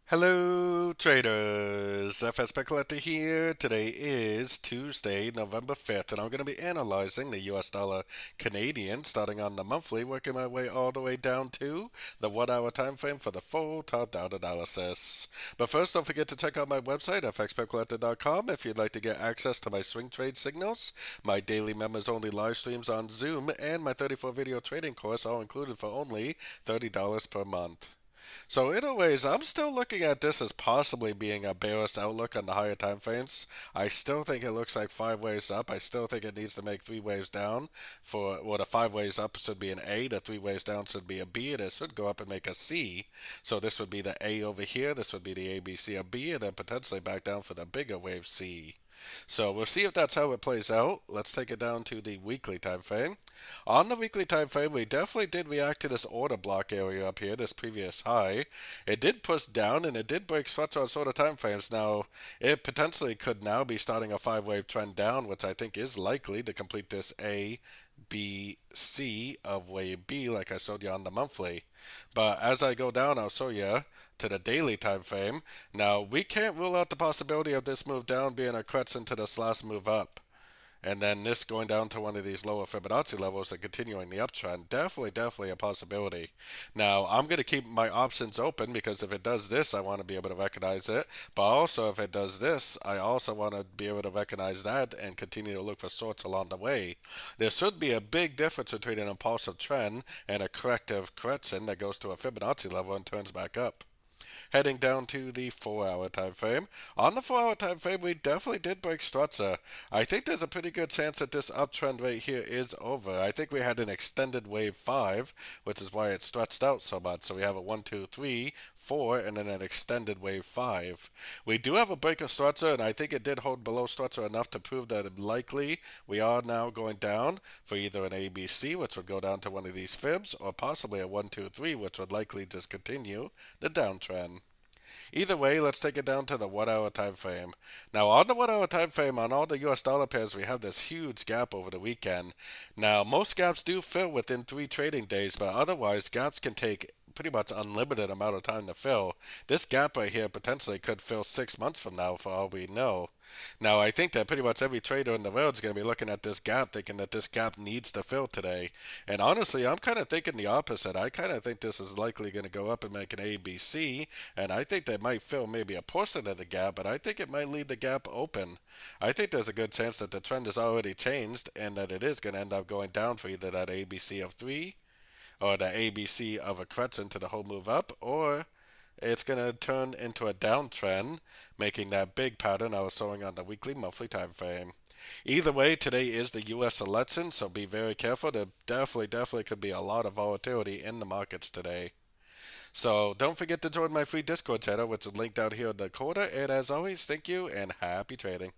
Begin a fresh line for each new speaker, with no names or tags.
Hello, traders. FX Pip Collector here. Today is Tuesday, November 5th, and I'm going to be analyzing the US dollar Canadian, starting on the monthly, working my way all the way down to the 1 hour time frame for the full top-down analysis. But first, don't forget to check out my website, fxpipcollector.com, if you'd like to get access to my swing trade signals, my daily members-only live streams on Zoom, and my 34-video trading course, all included for only $30 per month. So in a ways, I'm still looking at this as possibly being a bearish outlook on the higher time frames. I still think it looks like 5 waves up. I still think it needs to make 3 waves down. The 5 waves up should be an A, the 3 waves down should be a B, and it should go up and make a C. So this would be the A over here, this would be the A, B, C, or B, and then potentially back down for the bigger wave C. So we'll see if that's how it plays out. Let's take it down to the weekly time frame. On the weekly time frame, we definitely did react to this order block area up here, this previous high. It did push down and it did break structure on sort of time frames. Now, it potentially could now be starting a 5 wave trend down, which I think is likely to complete this A, B, C of wave B, like I showed you on the monthly. But as I go down, I'll show you to the daily time frame. Now, we can't rule out the possibility of this move down being a crutch into this last move up. And then this going down to one of these lower Fibonacci levels and continuing the uptrend. Definitely a possibility. Now, I'm going to keep my options open because if it does this, I want to be able to recognize it. But also, if it does this, I also want to be able to recognize that and continue to look for shorts along the way. There should be a big difference between an impulsive trend and a corrective correction that goes to a Fibonacci level and turns back up. Heading down to the 4 hour time frame. On the 4 hour time frame, we definitely did break structure. I think there's a pretty good chance that this uptrend right here is over. I think we had an extended wave 5, which is why it stretched out so much. So we have a 1, 2, 3, 4, and then an extended wave 5. We do have a break of structure, and I think it did hold below structure enough to prove that likely we are now going down for either an ABC, which would go down to one of these fibs, or possibly a 1, 2, 3, which would likely just continue the downtrend. Either way, let's take it down to the 1 hour time frame. Now, on the 1 hour time frame, on all the US dollar pairs, we have this huge gap over the weekend. Now, most gaps do fill within 3 trading days, but otherwise, gaps can take pretty much unlimited amount of time to fill. This gap right here potentially could fill 6 months from now for all we know. Now, I think that pretty much every trader in the world is going to be looking at this gap thinking that this gap needs to fill today. And honestly, I'm kind of thinking the opposite. I kind of think this is likely going to go up and make an ABC, and I think that might fill maybe a portion of the gap, but I think it might leave the gap open. I think there's a good chance that the trend has already changed and that it is going to end up going down for either that ABC of 3 or the ABC of a crescent to the whole move up, or it's going to turn into a downtrend, making that big pattern I was showing on the weekly, monthly time frame. Either way, today is the U.S. election, so be very careful. There definitely could be a lot of volatility in the markets today. So don't forget to join my free Discord channel, which is linked down here in the corner. And as always, thank you and happy trading.